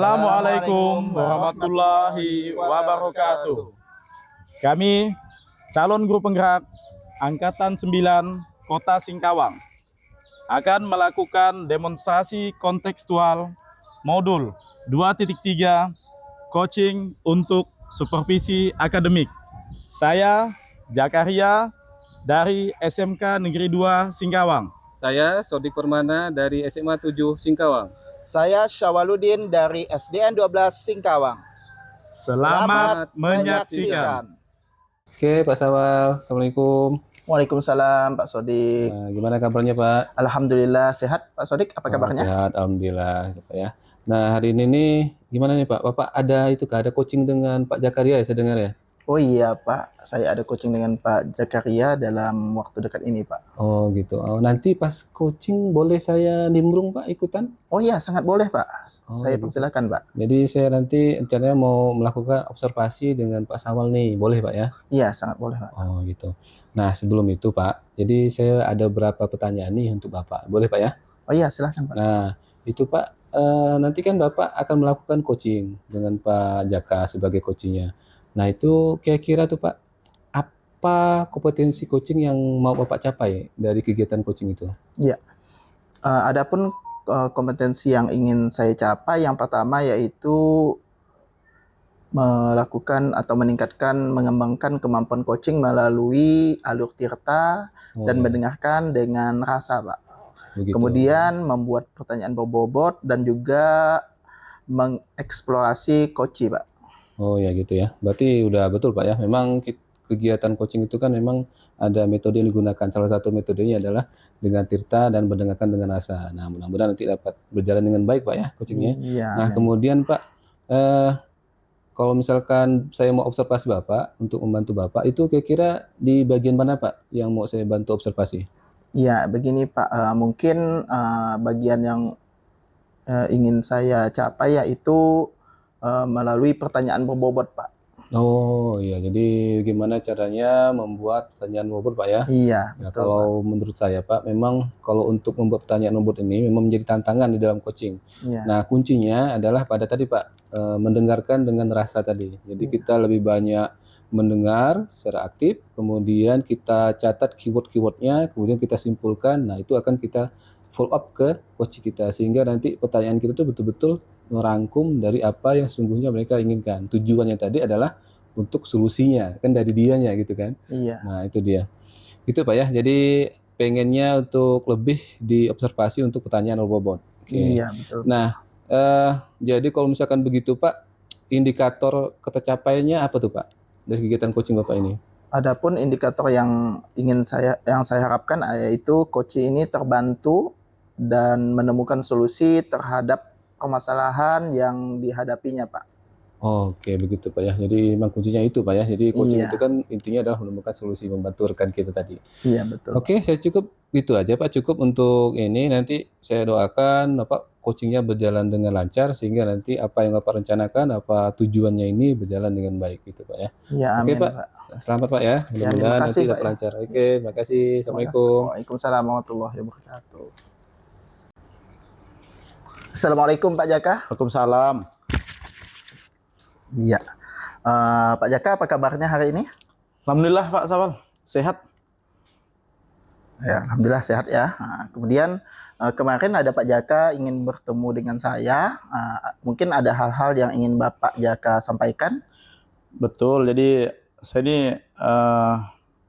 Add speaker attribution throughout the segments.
Speaker 1: Assalamualaikum warahmatullahi wabarakatuh. Kami calon guru penggerak Angkatan 9 Kota Singkawang akan melakukan demonstrasi kontekstual modul 2.3 coaching untuk supervisi akademik. Saya Jakaria dari SMK Negeri 2 Singkawang.
Speaker 2: Saya Sodik Permana dari SMA 7 Singkawang.
Speaker 3: Saya Syawaludin dari SDN 12 Singkawang.
Speaker 1: Selamat menyaksikan.
Speaker 2: Oke, Pak Sawal. Assalamualaikum.
Speaker 3: Waalaikumsalam, Pak Sodik.
Speaker 2: Nah, gimana kabarnya, Pak?
Speaker 3: Alhamdulillah sehat, Pak Sodik. Apa kabarnya?
Speaker 2: Sehat, alhamdulillah, Pak ya. Nah, hari ini nih gimana nih, Pak? Bapak ada ada coaching dengan Pak Jakaria ya, saya dengar ya?
Speaker 3: Oh iya, Pak. Saya ada coaching dengan Pak Jakaria dalam waktu dekat ini, Pak.
Speaker 2: Oh, gitu. Oh, nanti pas coaching boleh saya nimbrung, Pak, ikutan?
Speaker 3: Oh iya, sangat boleh, Pak. Saya
Speaker 2: gitu.
Speaker 3: persilakan, Pak.
Speaker 2: Jadi saya nanti rencananya mau melakukan observasi dengan Pak Sawal nih. Boleh, Pak ya?
Speaker 3: Iya, sangat boleh, Pak.
Speaker 2: Oh, gitu. Nah, sebelum itu, Pak, jadi saya ada beberapa pertanyaan nih untuk Bapak. Boleh, Pak ya?
Speaker 3: Oh iya, silahkan, Pak.
Speaker 2: Nah, itu Pak, nanti kan Bapak akan melakukan coaching dengan Pak Jaka sebagai coachingnya. Nah, itu kira-kira tuh Pak, apa kompetensi coaching yang mau Bapak capai dari kegiatan coaching itu?
Speaker 3: Iya. Adapun kompetensi yang ingin saya capai, yang pertama yaitu melakukan atau mengembangkan kemampuan coaching melalui alur tirta dan mendengarkan dengan rasa, Pak.
Speaker 2: Begitu.
Speaker 3: Kemudian membuat pertanyaan berbobot dan juga mengeksplorasi coaching, Pak.
Speaker 2: Oh ya gitu ya. Berarti udah betul Pak ya. Memang kegiatan coaching itu kan memang ada metode yang digunakan. Salah satu metodenya adalah dengan tirta dan mendengarkan dengan rasa. Nah, mudah-mudahan nanti dapat berjalan dengan baik Pak ya coachingnya.
Speaker 3: Iya,
Speaker 2: nah, kemudian Pak, kalau misalkan saya mau observasi Bapak untuk membantu Bapak, itu kira-kira di bagian mana Pak yang mau saya bantu observasi?
Speaker 3: Iya, begini Pak, mungkin bagian yang ingin saya capai yaitu melalui pertanyaan berbobot, Pak.
Speaker 2: Oh iya, jadi gimana caranya membuat pertanyaan bobot Pak ya?
Speaker 3: Iya,
Speaker 2: Nah,
Speaker 3: betul,
Speaker 2: kalau
Speaker 3: Pak.
Speaker 2: menurut saya Pak, memang kalau untuk membuat pertanyaan bobot ini memang menjadi tantangan di dalam coaching.
Speaker 3: Iya.
Speaker 2: Nah, kuncinya adalah pada tadi Pak, mendengarkan dengan rasa tadi. Jadi kita lebih banyak mendengar secara aktif, kemudian kita catat keyword-keywordnya, kemudian kita simpulkan. Nah, itu akan kita follow up ke coach kita sehingga nanti pertanyaan kita tuh betul-betul merangkum dari apa yang sungguhnya mereka inginkan. Tujuannya tadi adalah untuk solusinya, kan dari dianya gitu kan.
Speaker 3: Iya.
Speaker 2: Nah, itu dia. Itu Pak ya. Jadi pengennya untuk lebih diobservasi untuk pertanyaan berbobot. Oke.
Speaker 3: Iya, betul.
Speaker 2: Nah, jadi kalau misalkan begitu Pak, indikator ketercapaiannya apa tuh Pak dari kegiatan coaching Bapak ini?
Speaker 3: Adapun indikator yang saya harapkan yaitu coach ini terbantu dan menemukan solusi terhadap permasalahan yang dihadapinya, Pak.
Speaker 2: Oke, begitu Pak ya. Jadi memang kuncinya itu Pak ya. Jadi coaching
Speaker 3: Iya.
Speaker 2: itu kan intinya adalah menemukan solusi, membantu rekan kita tadi.
Speaker 3: Iya, betul.
Speaker 2: Oke, saya cukup itu aja Pak. Cukup untuk ini. Nanti saya doakan Bapak coachingnya berjalan dengan lancar sehingga nanti apa yang Bapak rencanakan, apa tujuannya ini berjalan dengan baik gitu Pak ya.
Speaker 3: Iya,
Speaker 2: Oke
Speaker 3: amin,
Speaker 2: Pak. Selamat Pak ya. Mudah-mudahan
Speaker 3: terima kasih,
Speaker 2: nanti
Speaker 3: Pak,
Speaker 2: dapat
Speaker 3: ya.
Speaker 2: lancar. Oke, terima kasih. Assalamualaikum.
Speaker 3: Waalaikumsalam warahmatullahi wabarakatuh. Assalamualaikum Pak Jaka.
Speaker 1: Waalaikumsalam.
Speaker 3: Iya. Pak Jaka, apa kabarnya hari ini?
Speaker 1: Alhamdulillah Pak Sawal, sehat.
Speaker 3: Ya, alhamdulillah sehat ya. Nah, kemudian kemarin ada Pak Jaka ingin bertemu dengan saya. Mungkin ada hal-hal yang ingin Bapak Jaka sampaikan.
Speaker 1: Betul, jadi saya ini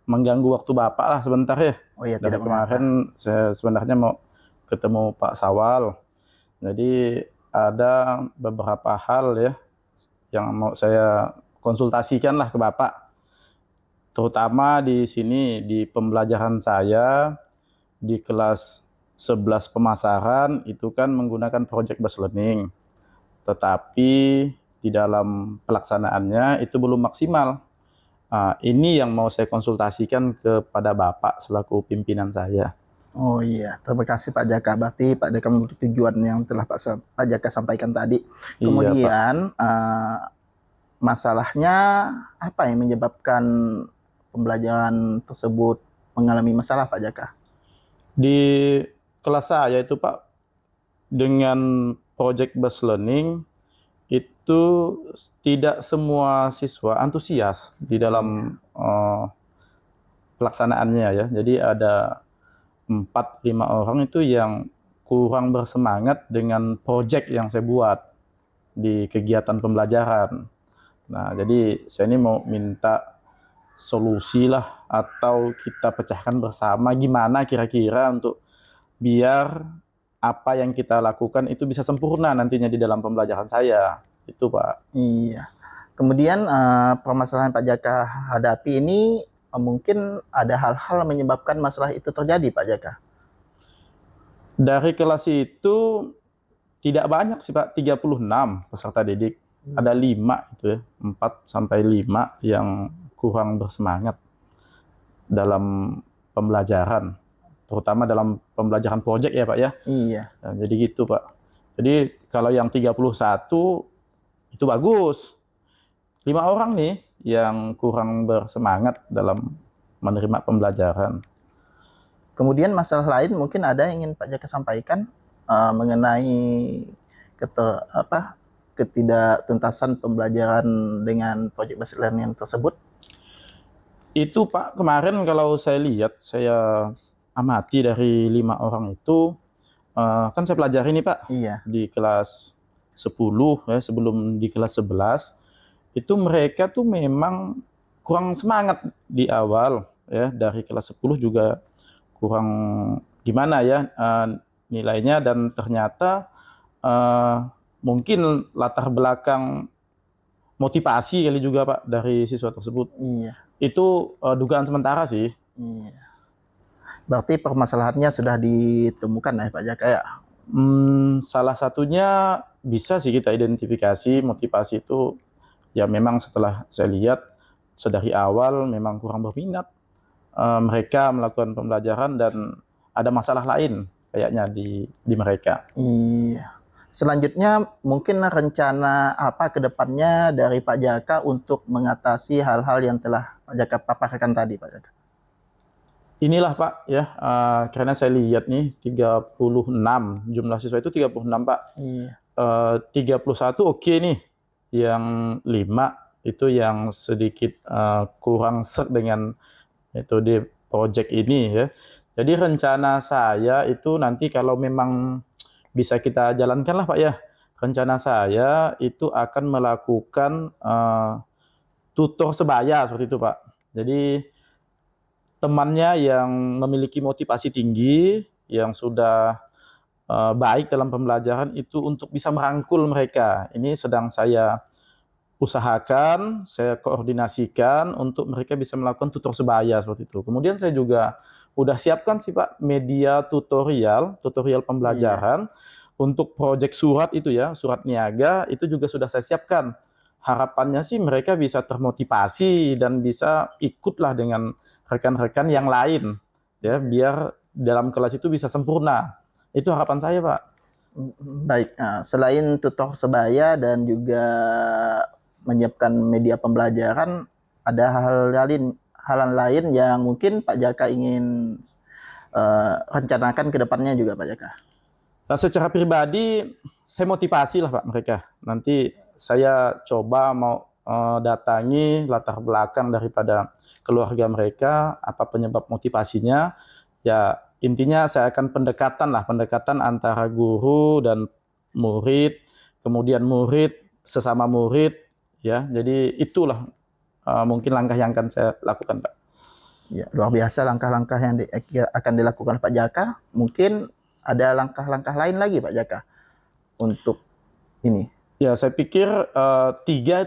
Speaker 1: mengganggu waktu Bapak lah sebentar ya.
Speaker 3: Oh iya,
Speaker 1: Dari
Speaker 3: tidak
Speaker 1: kemarin saya sebenarnya mau ketemu Pak Sawal. Jadi ada beberapa hal ya yang mau saya konsultasikan lah ke Bapak. Terutama di sini di pembelajaran saya di kelas 11 pemasaran itu kan menggunakan project based learning. Tetapi di dalam pelaksanaannya itu belum maksimal. Ini yang mau saya konsultasikan kepada Bapak selaku pimpinan saya.
Speaker 3: Oh iya, terima kasih Pak Jaka. Berarti Pak Jaka mengerti tujuan yang telah Pak Jaka sampaikan tadi. Kemudian masalahnya apa yang menyebabkan pembelajaran tersebut mengalami masalah Pak Jaka?
Speaker 1: Di kelas saya itu Pak, dengan project based learning itu tidak semua siswa antusias di dalam pelaksanaannya ya. Jadi ada 4-5 orang itu yang kurang bersemangat dengan proyek yang saya buat di kegiatan pembelajaran. Nah, jadi saya ini mau minta solusi lah atau kita pecahkan bersama gimana kira-kira untuk biar apa yang kita lakukan itu bisa sempurna nantinya di dalam pembelajaran saya. Itu, Pak.
Speaker 3: Iya. Kemudian permasalahan Pak Jaka hadapi ini mungkin ada hal-hal menyebabkan masalah itu terjadi, Pak Jaka.
Speaker 1: Dari kelas itu tidak banyak sih, Pak, 36 peserta didik. Ada 5 itu ya, 4-5 yang kurang bersemangat dalam pembelajaran, terutama dalam pembelajaran proyek ya, Pak ya.
Speaker 3: Iya.
Speaker 1: Nah, jadi gitu, Pak. Jadi kalau yang 31 itu bagus. 5 orang nih yang kurang bersemangat dalam menerima pembelajaran.
Speaker 3: Kemudian masalah lain mungkin ada yang ingin Pak Jaka sampaikan mengenai ketidaktuntasan pembelajaran dengan project based learning tersebut.
Speaker 1: Itu, Pak, kemarin kalau saya lihat, saya amati dari 5 orang itu, kan saya pelajari nih, Pak,
Speaker 3: Iya.
Speaker 1: di kelas 10 ya, sebelum di kelas 11, itu mereka tuh memang kurang semangat di awal ya, dari kelas 10 juga kurang gimana ya nilainya, dan ternyata mungkin latar belakang motivasi kali juga, Pak, dari siswa tersebut.
Speaker 3: Iya.
Speaker 1: Itu dugaan sementara sih.
Speaker 3: Iya. Berarti permasalahannya sudah ditemukan ya Pak Jaka ya?
Speaker 1: Salah satunya bisa sih kita identifikasi motivasi itu ya, memang setelah saya lihat sedari awal memang kurang berminat mereka melakukan pembelajaran dan ada masalah lain kayaknya di mereka.
Speaker 3: Iya. Selanjutnya mungkin rencana apa ke depannya dari Pak Jaka untuk mengatasi hal-hal yang telah Pak Jaka paparkan tadi, Pak Jaka?
Speaker 1: Inilah, Pak ya, karena saya lihat nih 36 jumlah siswa itu 36, Pak.
Speaker 3: Iya.
Speaker 1: 31 oke nih. Yang 5 itu yang sedikit kurang serg dengan metode project ini ya. Jadi rencana saya itu nanti kalau memang bisa kita jalankan lah, Pak ya. Rencana saya itu akan melakukan tutor sebaya seperti itu, Pak. Jadi temannya yang memiliki motivasi tinggi, yang sudah baik dalam pembelajaran itu untuk bisa merangkul mereka. Ini sedang saya usahakan, saya koordinasikan untuk mereka bisa melakukan tutor sebaya seperti itu. Kemudian saya juga udah siapkan sih, Pak, media tutorial pembelajaran untuk proyek surat itu ya, surat niaga itu juga sudah saya siapkan. Harapannya sih mereka bisa termotivasi dan bisa ikutlah dengan rekan-rekan yang lain ya, biar dalam kelas itu bisa sempurna. Itu harapan saya, Pak.
Speaker 3: Baik, selain tutor sebaya dan juga menyiapkan media pembelajaran, ada hal lain yang mungkin Pak Jaka ingin rencanakan ke depannya juga, Pak Jaka?
Speaker 1: Nah, secara pribadi saya motivasi lah, Pak, mereka. Nanti saya coba mau datangi latar belakang daripada keluarga mereka, apa penyebab motivasinya. Ya, intinya saya akan pendekatan antara guru dan murid, kemudian murid sesama murid ya. Jadi itulah mungkin langkah yang akan saya lakukan, Pak.
Speaker 3: Ya, luar biasa langkah-langkah yang akan dilakukan Pak Jaka. Mungkin ada langkah-langkah lain lagi, Pak Jaka, untuk ini.
Speaker 1: Ya, saya pikir tiga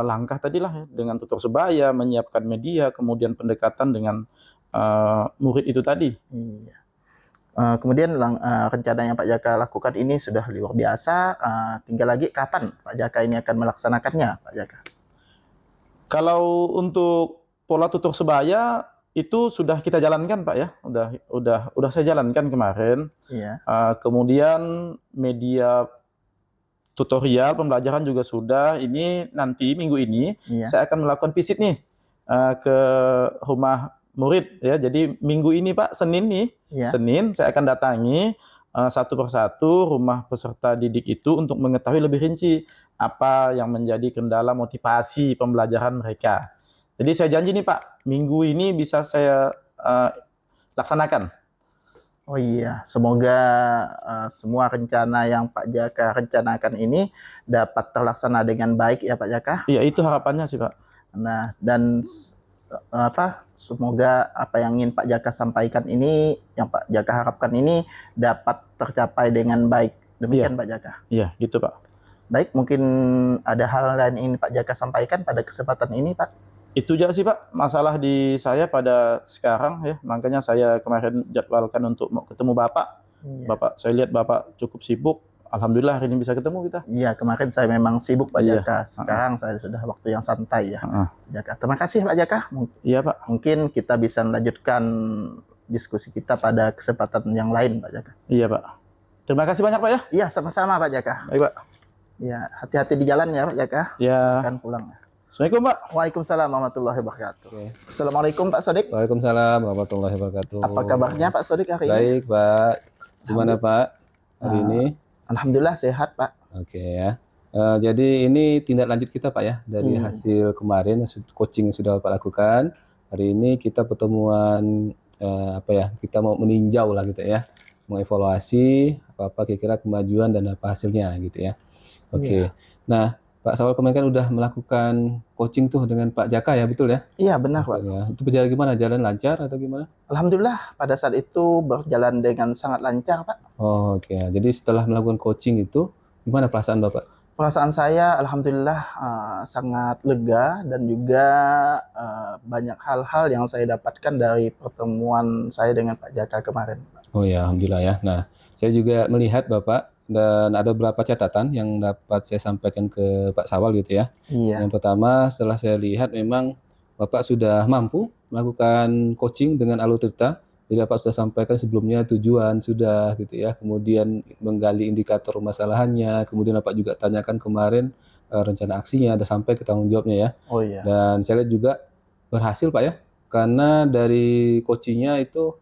Speaker 1: langkah tadi lah ya, dengan tutor sebaya, menyiapkan media, kemudian pendekatan dengan murid itu tadi.
Speaker 3: Iya. Kemudian rencana yang Pak Jaka lakukan ini sudah luar biasa. Tinggal lagi kapan Pak Jaka ini akan melaksanakannya, Pak Jaka?
Speaker 1: Kalau untuk pola tutor sebaya itu sudah kita jalankan, Pak ya. Udah saya jalankan kemarin.
Speaker 3: Iya.
Speaker 1: Kemudian media tutorial pembelajaran juga sudah. Ini nanti minggu ini saya akan melakukan visit nih ke rumah murid ya. Jadi minggu ini, Pak, Senin nih, Senin saya akan datangi satu persatu rumah peserta didik itu untuk mengetahui lebih rinci apa yang menjadi kendala motivasi pembelajaran mereka. Jadi saya janji nih Pak, minggu ini bisa saya laksanakan.
Speaker 3: Oh iya, semoga semua rencana yang Pak Jaka rencanakan ini dapat terlaksana dengan baik ya Pak Jaka.
Speaker 1: Iya, itu harapannya sih Pak.
Speaker 3: Nah, dan semoga apa yang ingin Pak Jaka sampaikan ini, yang Pak Jaka harapkan ini dapat tercapai dengan baik. Demikian Pak Jaka.
Speaker 1: Iya, gitu Pak.
Speaker 3: Baik, mungkin ada hal lain yang ingin Pak Jaka sampaikan pada kesempatan ini Pak.
Speaker 1: Itu aja sih Pak, masalah di saya pada sekarang ya, makanya saya kemarin jadwalkan untuk mau ketemu Bapak.
Speaker 3: Iya.
Speaker 1: Bapak, saya lihat Bapak cukup sibuk. Alhamdulillah hari ini bisa ketemu kita.
Speaker 3: Iya, kemarin saya memang sibuk Pak
Speaker 1: Iya.
Speaker 3: Jaka. Sekarang saya sudah waktu yang santai ya.
Speaker 1: Heeh.
Speaker 3: Jaka. Terima kasih Pak Jaka.
Speaker 1: Iya Pak.
Speaker 3: Mungkin kita bisa melanjutkan diskusi kita pada kesempatan yang lain Pak Jaka.
Speaker 1: Iya Pak. Terima kasih banyak Pak ya.
Speaker 3: Iya, sama-sama Pak Jaka.
Speaker 1: Baik Pak.
Speaker 3: Ya, hati-hati di jalan ya Pak Jaka.
Speaker 1: Ya.
Speaker 3: Akan pulang.
Speaker 1: Assalamualaikum Pak.
Speaker 3: Waalaikumsalam warahmatullahi wabarakatuh.
Speaker 2: Oke.
Speaker 3: Assalamualaikum Pak Sodik.
Speaker 2: Waalaikumsalam warahmatullahi wabarakatuh.
Speaker 3: Apa kabarnya Pak Sodik hari ini?
Speaker 2: Baik Pak. Gimana Pak hari ini?
Speaker 3: Alhamdulillah sehat Pak.
Speaker 2: Oke ya. Jadi ini tindak lanjut kita Pak ya dari hasil kemarin coaching yang sudah Bapak lakukan. Hari ini kita pertemuan kita mau meninjau lah gitu ya, mengevaluasi apa kira-kira kemajuan dan apa hasilnya gitu ya. Oke. Nah Pak Sawal kemarin kan udah melakukan coaching tuh dengan Pak Jaka ya, betul ya?
Speaker 3: Iya benar Pak.
Speaker 2: Ya. Itu berjalan gimana? Jalan lancar atau gimana?
Speaker 3: Alhamdulillah pada saat itu berjalan dengan sangat lancar Pak.
Speaker 2: Oh, oke. Jadi setelah melakukan coaching itu, gimana perasaan Bapak?
Speaker 3: Perasaan saya alhamdulillah sangat lega dan juga banyak hal-hal yang saya dapatkan dari pertemuan saya dengan Pak Jaka kemarin.
Speaker 2: Oh ya, alhamdulillah ya. Nah, saya juga melihat Bapak dan ada beberapa catatan yang dapat saya sampaikan ke Pak Sawal gitu ya.
Speaker 3: Iya.
Speaker 2: Yang pertama, setelah saya lihat memang Bapak sudah mampu melakukan coaching dengan Alur Tirta. Jadi Bapak sudah sampaikan sebelumnya tujuan sudah gitu ya. Kemudian menggali indikator masalahannya. Kemudian Bapak juga tanyakan kemarin rencana aksinya, ada sampai ke tanggung jawabnya ya.
Speaker 3: Oh iya.
Speaker 2: Dan saya lihat juga berhasil Pak ya. Karena dari coachingnya itu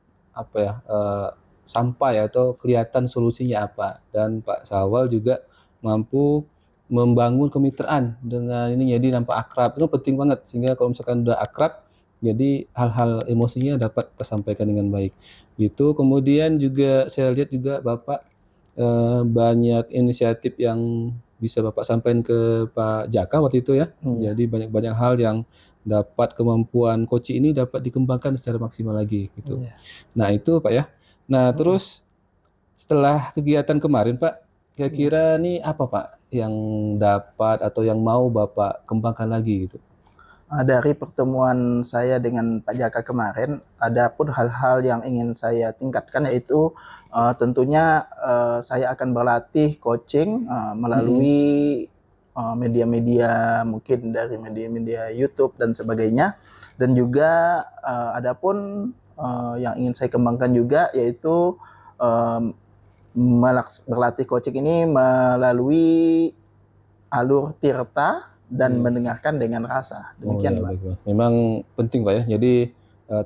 Speaker 2: sampai atau kelihatan solusinya apa, dan Pak Sawal juga mampu membangun kemitraan dengan ini, jadi nampak akrab. Itu penting banget, sehingga kalau misalkan udah akrab jadi hal-hal emosinya dapat tersampaikan dengan baik gitu. Kemudian juga saya lihat juga Bapak banyak inisiatif yang bisa Bapak sampaikan ke Pak Jaka waktu itu ya. Jadi banyak-banyak hal yang dapat kemampuan coaching ini dapat dikembangkan secara maksimal lagi gitu. Nah itu Pak ya. Nah, terus setelah kegiatan kemarin Pak, kira-kira nih apa Pak yang dapat atau yang mau Bapak kembangkan lagi gitu?
Speaker 3: Dari pertemuan saya dengan Pak Jaka kemarin, ada pun hal-hal yang ingin saya tingkatkan, yaitu tentunya saya akan berlatih coaching melalui media-media, mungkin dari media-media YouTube dan sebagainya. Dan juga ada pun yang ingin saya kembangkan juga, yaitu berlatih coaching ini melalui Alur Tirta dan mendengarkan dengan rasa. Demikian Pak.
Speaker 2: Baik. Memang penting Pak ya. Jadi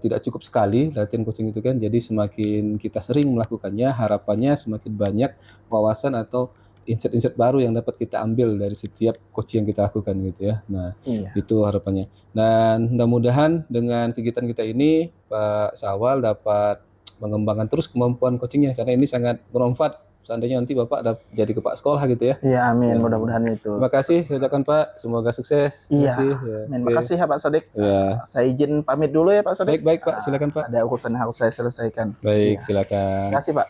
Speaker 2: tidak cukup sekali latihan coaching itu kan. Jadi semakin kita sering melakukannya, harapannya semakin banyak wawasan atau insight-insight baru yang dapat kita ambil dari setiap coaching yang kita lakukan gitu ya. Nah, itu harapannya. Dan mudah-mudahan dengan kegiatan kita ini Pak Sawal dapat mengembangkan terus kemampuan coachingnya, karena ini sangat bermanfaat seandainya nanti Bapak jadi kepala sekolah gitu ya.
Speaker 3: Iya, amin. Mudah-mudahan itu.
Speaker 2: Terima kasih saya ucapkan Pak, semoga sukses.
Speaker 3: Iya.
Speaker 2: Terima
Speaker 3: kasih ya Pak Sodik.
Speaker 2: Ya.
Speaker 3: Saya izin pamit dulu ya Pak Sodik.
Speaker 2: Baik Pak, silakan Pak.
Speaker 3: Ada urusan yang harus saya selesaikan.
Speaker 2: Baik, silakan.
Speaker 3: Terima kasih Pak.